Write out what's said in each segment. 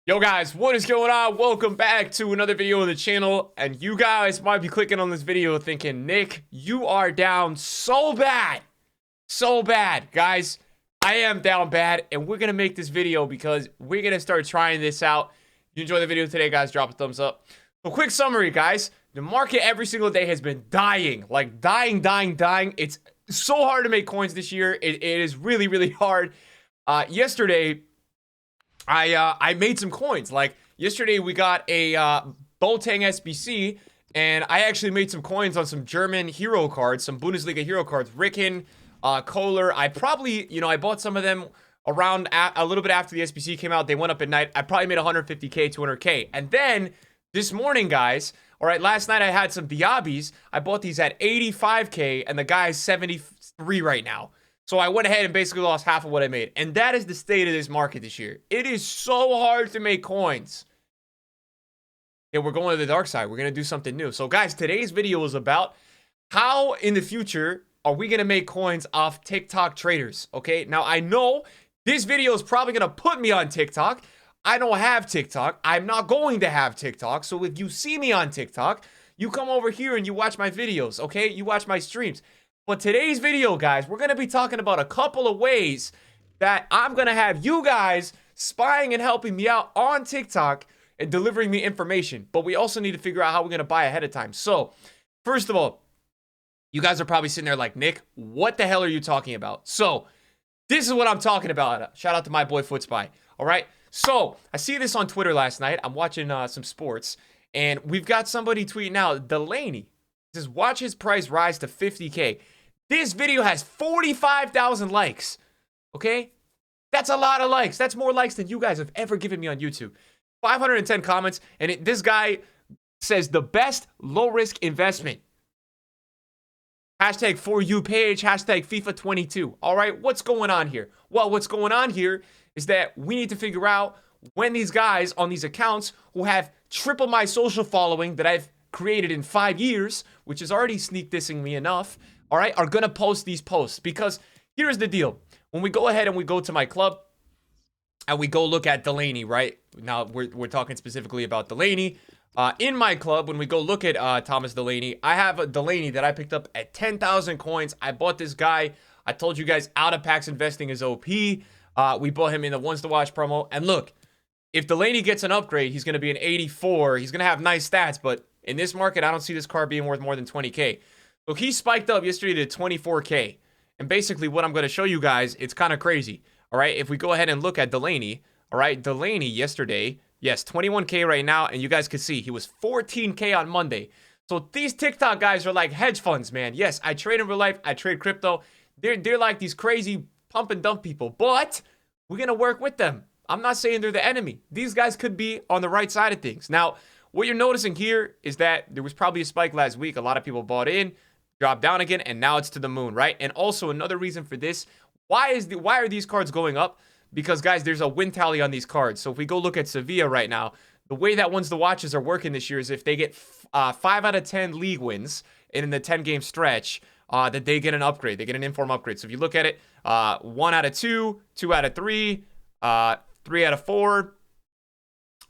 Yo guys, what is going on? Welcome back to another video of the channel. And you guys might be clicking on this video thinking, Nick, you are down so bad. So bad. Guys, I am down bad. And we're going to make this video because we're going to start trying this out. If you enjoy the video today, guys, drop a thumbs up. So quick summary, guys. The market every single day has been dying. Like dying. It's so hard to make coins this year. It is really hard. Yesterday, I made some coins. Like yesterday we got a Boateng SBC, and I actually made some coins on some German hero cards, some Bundesliga hero cards. Ricken, Kohler. I probably, I bought some of them around a little bit after the SBC came out. They went up at night. I probably made 150k, 200k. And then this morning, guys, all right, last night I had some Diabis. I bought these at 85k, and the guy's 73 right now. So I went ahead and basically lost half of what I made. And that is the state of this market this year. It is so hard to make coins. Yeah, we're going to the dark side. We're going to do something new. So guys, today's video is about how in the future are we going to make coins off TikTok traders. Okay, now I know this video is probably going to put me on TikTok. I don't have TikTok. I'm not going to have TikTok. So if you see me on TikTok, you come over here and you watch my videos. Okay, you watch my streams. But today's video, guys, we're going to be talking about a couple of ways that I'm going to have you guys spying and helping me out on TikTok and delivering me information. But we also need to figure out how we're going to buy ahead of time. So, first of all, you guys are probably sitting there like, Nick, what the hell are you talking about? So, this is what I'm talking about. Shout out to my boy FootSpy. All right? So, I see this on Twitter last night. I'm watching some sports. And we've got somebody tweeting out, Delaney says, watch his price rise to 50k. This video has 45,000 likes. Okay? That's a lot of likes. That's more likes than you guys have ever given me on YouTube. 510 comments. And this guy says the best low-risk investment. Hashtag for you page. Hashtag FIFA 22. All right? What's going on here? Well, what's going on here is that we need to figure out when these guys on these accounts who have triple my social following that I've created in 5 years, which is already sneak dissing me enough, all right, are going to post these posts. Because here's the deal. When we go ahead and we go to my club and we go look at Delaney, right? Now, we're talking specifically about Delaney. In my club, when we go look at Thomas Delaney, I have a Delaney that I picked up at 10,000 coins. I bought this guy. I told you guys out-of-packs investing is OP. We bought him in the Ones to Watch promo. And look, if Delaney gets an upgrade, he's going to be an 84. He's going to have nice stats, but in this market, I don't see this card being worth more than 20k. So he spiked up yesterday to 24k. And basically what I'm going to show you guys, it's kind of crazy. All right, if we go ahead and look at Delaney, all right, Delaney yesterday, yes, 21k right now. And you guys can see he was 14k on Monday. So these TikTok guys are like hedge funds, man. Yes, I trade in real life. I trade crypto. They're like these crazy pump and dump people. But we're going to work with them. I'm not saying they're the enemy. These guys could be on the right side of things. Now, what you're noticing here is that there was probably a spike last week. A lot of people bought in, dropped down again, and now it's to the moon, right? And also another reason for this, why are these cards going up? Because, guys, there's a win tally on these cards. So if we go look at Sevilla right now, the way that Ones to Watches are working this year is if they get 5 out of 10 league wins in the 10-game stretch, that they get an upgrade. They get an inform upgrade. So if you look at it, 1 out of 2, 2 out of 3, 3 out of 4.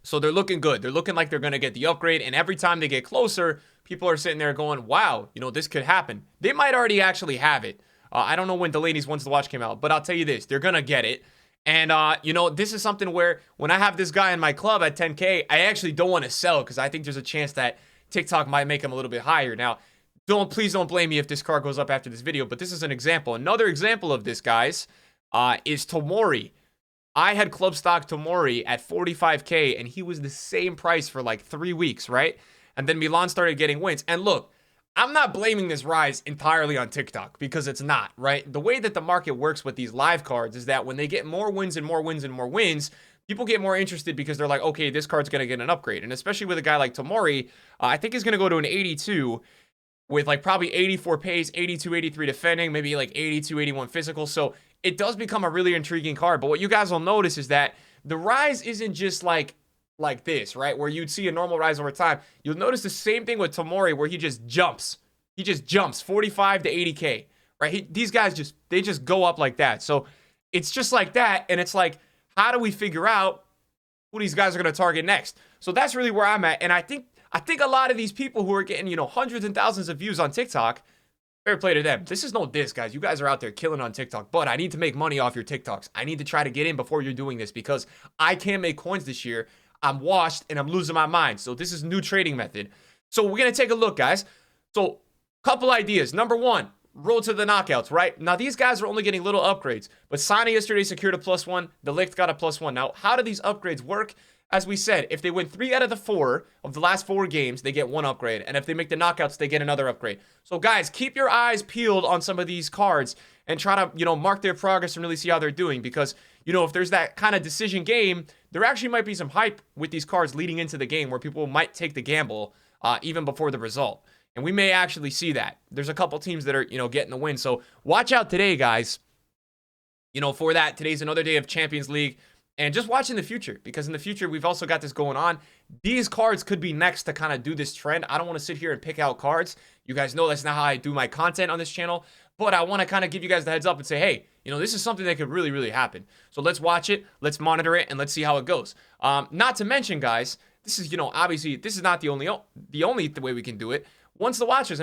So they're looking good. They're looking like they're going to get the upgrade. And every time they get closer, people are sitting there going, wow, this could happen. They might already actually have it. I don't know when Delaney's Ones to Watch came out, but I'll tell you this. They're going to get it. And, this is something where when I have this guy in my club at 10K, I actually don't want to sell because I think there's a chance that TikTok might make him a little bit higher. Now, please don't blame me if this card goes up after this video, but this is an example. Another example of this, guys, is Tomori. I had club stock Tomori at 45k, and he was the same price for like 3 weeks, right? And then Milan started getting wins. And look, I'm not blaming this rise entirely on TikTok because it's not, right? The way that the market works with these live cards is that when they get more wins and more wins and more wins, people get more interested because they're like, okay, this card's going to get an upgrade. And especially with a guy like Tomori, I think he's going to go to an 82 with like probably 84 pace, 82, 83 defending, maybe like 82, 81 physical. So it does become a really intriguing card. But what you guys will notice is that the rise isn't just like this, right? Where you'd see a normal rise over time. You'll notice the same thing with Tomori where he just jumps. He just jumps 45 to 80k, right? These guys they just go up like that. So it's just like that. And it's like, how do we figure out who these guys are going to target next. So that's really where I'm at. And I think a lot of these people who are getting, hundreds and thousands of views on TikTok, fair play to them. This is no diss, guys. You guys are out there killing on TikTok, but I need to make money off your TikToks. I need to try to get in before you're doing this because I can't make coins this year. I'm washed and I'm losing my mind. So this is new trading method. So we're going to take a look, guys. So couple ideas. Number one, road to the knockouts, right? Now, these guys are only getting little upgrades, but Sana yesterday secured a +1. The Ligt got a +1. Now, how do these upgrades work? As we said, if they win 3 out of the 4 of the last 4 games, they get 1 upgrade. And if they make the knockouts, they get another upgrade. So, guys, keep your eyes peeled on some of these cards and try to, mark their progress and really see how they're doing. Because, if there's that kind of decision game, there actually might be some hype with these cards leading into the game where people might take the gamble even before the result. And we may actually see that. There's a couple teams that are, getting the win. So watch out today, guys. For that, today's another day of Champions League. And just watch in the future, because in the future, we've also got this going on. These cards could be next to kind of do this trend. I don't want to sit here and pick out cards. You guys know that's not how I do my content on this channel. But I want to kind of give you guys the heads up and say, hey, this is something that could really, really happen. So let's watch it, let's monitor it, and let's see how it goes. Not to mention, guys, this is, obviously, this is not the only way we can do it. Once the watchers,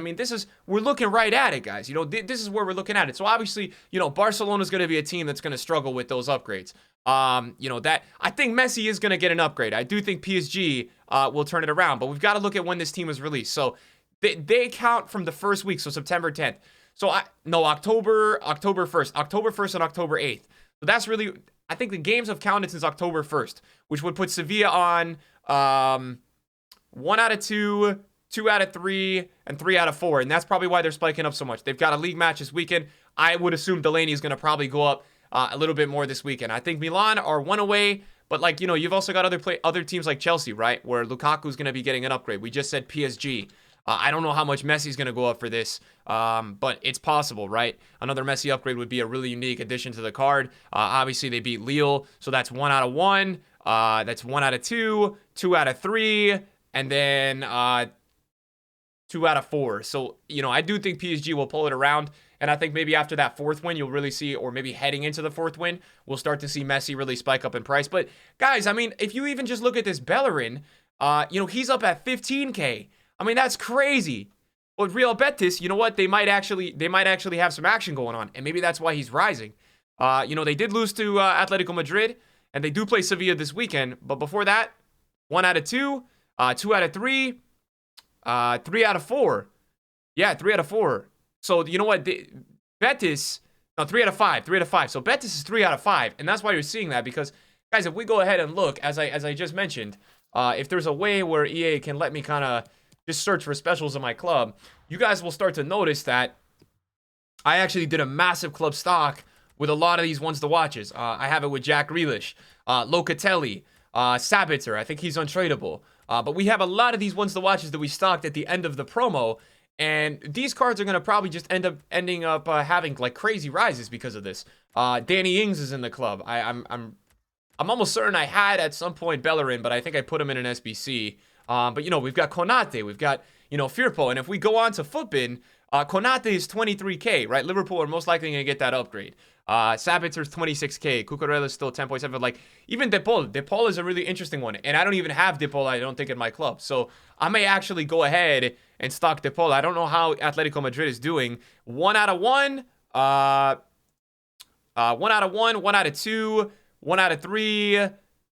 we're looking right at it, guys. This is where we're looking at it. So obviously, Barcelona's going to be a team that's going to struggle with those upgrades. That I think Messi is going to get an upgrade. I do think PSG will turn it around, but we've got to look at when this team was released. So they count from the first week, so September 10th. So October 1st, October 1st and October 8th. So that's really, I think the games have counted since October 1st, which would put Sevilla on 1 out of 2. 2 out of 3, and 3 out of 4. And that's probably why they're spiking up so much. They've got a league match this weekend. I would assume Delaney is going to probably go up a little bit more this weekend. I think Milan are 1 away. But, you've also got other teams like Chelsea, right? Where Lukaku's going to be getting an upgrade. We just said PSG. I don't know how much Messi's going to go up for this. But it's possible, right? Another Messi upgrade would be a really unique addition to the card. Obviously, they beat Lille. So that's 1 out of 1. That's 1 out of 2. 2 out of 3. And then 2 out of 4. So, I do think PSG will pull it around. And I think maybe after that 4th win, you'll really see, or maybe heading into the 4th win, we'll start to see Messi really spike up in price. But, guys, if you even just look at this Bellerin, he's up at 15K. That's crazy. But Real Betis, you know what? They might actually have some action going on. And maybe that's why he's rising. They did lose to Atletico Madrid. And they do play Sevilla this weekend. But before that, 1 out of 2, 2 out of 3. 3 out of 4. Yeah, 3 out of 4. So, you know what? Betis, 3 out of 5. 3 out of 5. So, Betis is 3 out of 5. And that's why you're seeing that. Because, guys, if we go ahead and look, as I just mentioned, if there's a way where EA can let me kind of just search for specials in my club, you guys will start to notice that I actually did a massive club stock with a lot of these ones to watches. I have it with Jack Grealish, Locatelli, Sabitzer. I think he's untradeable. But we have a lot of these ones to watches that we stocked at the end of the promo. And these cards are going to probably just ending up having like crazy rises because of this. Danny Ings is in the club. I'm almost certain I had at some point Bellerin, but I think I put him in an SBC. But, we've got Konate. We've got, Firpo. And if we go on to Footbin, Konate is 23K, right? Liverpool are most likely going to get that upgrade. Sabitzer's 26K. Cucurella's still 10.7. Like, even Depol. Depol is a really interesting one. And I don't even have Depol, I don't think, in my club. So I may actually go ahead and stock Depol. I don't know how Atletico Madrid is doing. 1 out of 1. 1 out of 1. 1 out of 2. 1 out of 3.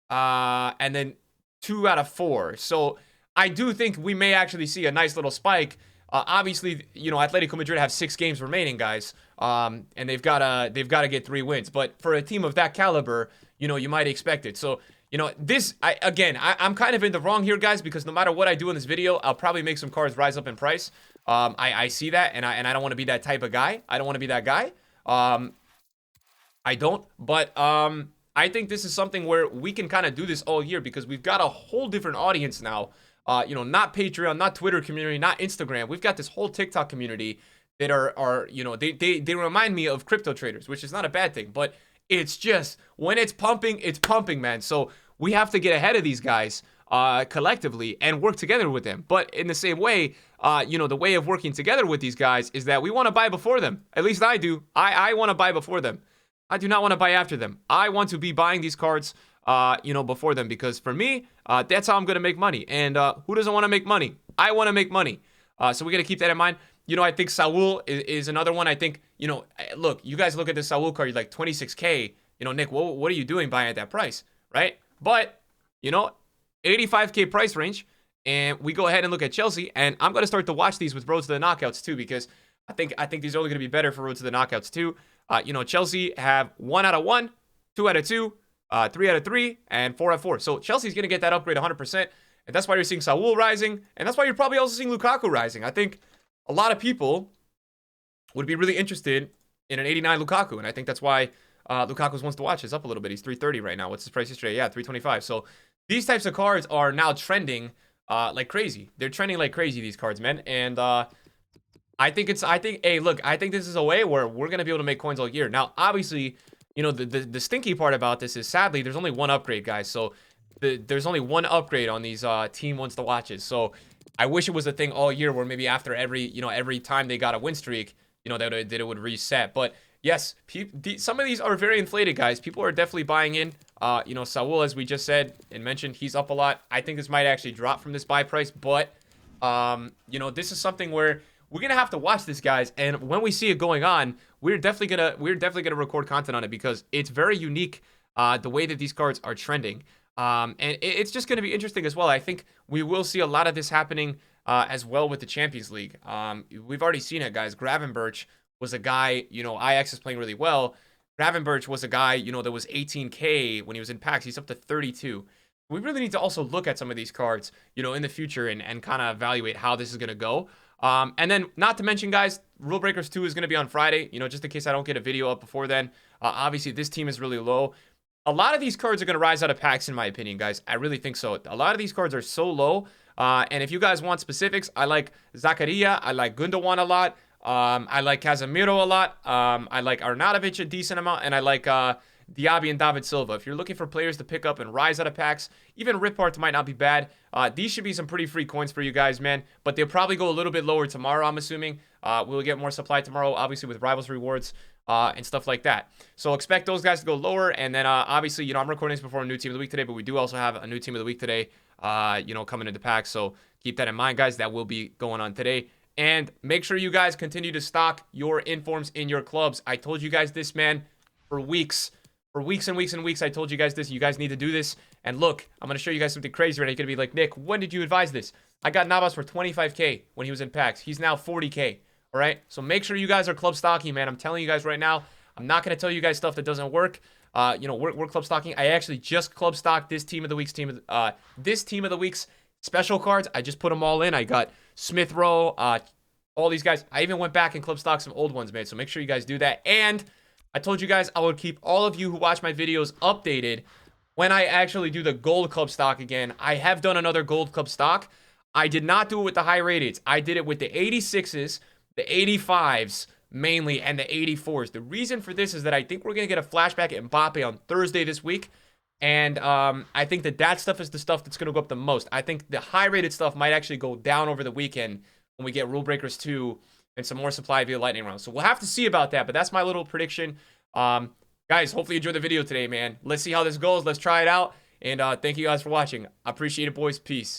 And then 2 out of 4. So I do think we may actually see a nice little spike. Obviously, Atletico Madrid have 6 games remaining, guys. And they've got to get 3 wins. But for a team of that caliber, you might expect it. So, I'm kind of in the wrong here, guys, because no matter what I do in this video, I'll probably make some cards rise up in price. I see that, and I don't want to be that type of guy. I don't want to be that guy. I don't. But I think this is something where we can kind of do this all year because we've got a whole different audience now. Not Patreon, not Twitter community, not Instagram. We've got this whole TikTok community that are they remind me of crypto traders, which is not a bad thing, but it's just when it's pumping, man. So we have to get ahead of these guys collectively and work together with them. But in the same way, the way of working together with these guys is that we want to buy before them. At least I do. I want to buy before them. I do not want to buy after them. I want to be buying these cards before them, because for me, that's how I'm going to make money. And who doesn't want to make money? I want to make money. So we got to keep that in mind. I think Saul is another one. I think, look, you guys look at the Saul card, you're like 26K. Nick, what are you doing buying at that price, right? But, 85K price range. And we go ahead and look at Chelsea. And I'm going to start to watch these with roads to the knockouts too, because I think these are only going to be better for roads to the knockouts too. Chelsea have 1 out of 1, 2 out of 2, 3 out of 3, and 4 out of 4. So Chelsea's going to get that upgrade 100%. And that's why you're seeing Saul rising. And that's why you're probably also seeing Lukaku rising. I think a lot of people would be really interested in an 89 Lukaku. And I think that's why Lukaku's wants to watch. It's up a little bit. He's 330 right now. What's his price yesterday? Yeah, 325. So these types of cards are now trending like crazy. They're trending like crazy, these cards, man. And I think this is a way where we're going to be able to make coins all year. Now, obviously, the stinky part about this is, sadly, there's only one upgrade, guys. So there's only one upgrade on these team wants to watches. So I wish it was a thing all year where maybe after every time they got a win streak, that it would reset. But yes, some of these are very inflated, guys. People are definitely buying in. Saul, as we just said and mentioned, he's up a lot. I think this might actually drop from this buy price, but this is something where we're gonna have to watch this, guys. And when we see it going on, we're definitely gonna record content on it, because it's very unique the way that these cards are trending. And it's just going to be interesting as well. I think we will see a lot of this happening as well with the Champions League. We've already seen it, guys. Gravenberch was a guy, Ajax is playing really well. Gravenberch was a guy, that was 18K when he was in packs. He's up to 32. We really need to also look at some of these cards, in the future and kind of evaluate how this is going to go. And then, not to mention, guys, Rule Breakers 2 is going to be on Friday, just in case I don't get a video up before then. Obviously, this team is really low. A lot of these cards are going to rise out of packs, in my opinion, guys. I really think so. A lot of these cards are so low. And if you guys want specifics, I like Zakaria. I like Gundogan a lot. I like Casemiro a lot. I like Arnautovic a decent amount. And I like Diaby and David Silva. If you're looking for players to pick up and rise out of packs, even Rippart might not be bad. These should be some pretty free coins for you guys, man. But they'll probably go a little bit lower tomorrow, I'm assuming. We'll get more supply tomorrow, obviously, with Rivals rewards. And stuff like that. So expect those guys to go lower. And then obviously, I'm recording this before a new team of the week today, but we do also have a new team of the week today, coming into packs. So keep that in mind, guys. That will be going on today. And make sure you guys continue to stock your informs in your clubs. I told you guys this, man, for weeks. For weeks and weeks and weeks, I told you guys this. You guys need to do this. And look, I'm going to show you guys something crazy right now. You're going to be like, Nick, when did you advise this? I got Navas for 25K when he was in packs. He's now 40K. All right, so make sure you guys are club stocking, man. I'm telling you guys right now. I'm not going to tell you guys stuff that doesn't work. We're club stocking. I actually just club stocked this team of the week's special cards. I just put them all in. I got Smith Rowe, all these guys. I even went back and club stocked some old ones, man. So make sure you guys do that. And I told you guys I would keep all of you who watch my videos updated when I actually do the gold club stock again. I have done another gold club stock. I did not do it with the high rateds. I did it with the 86s. The 85s mainly, and the 84s. The reason for this is that I think we're going to get a flashback at Mbappe on Thursday this week. And I think that stuff is the stuff that's going to go up the most. I think the high-rated stuff might actually go down over the weekend when we get Rule Breakers 2 and some more supply via Lightning Round. So we'll have to see about that, but that's my little prediction. Guys, hopefully you enjoyed the video today, man. Let's see how this goes. Let's try it out. And thank you guys for watching. I appreciate it, boys. Peace.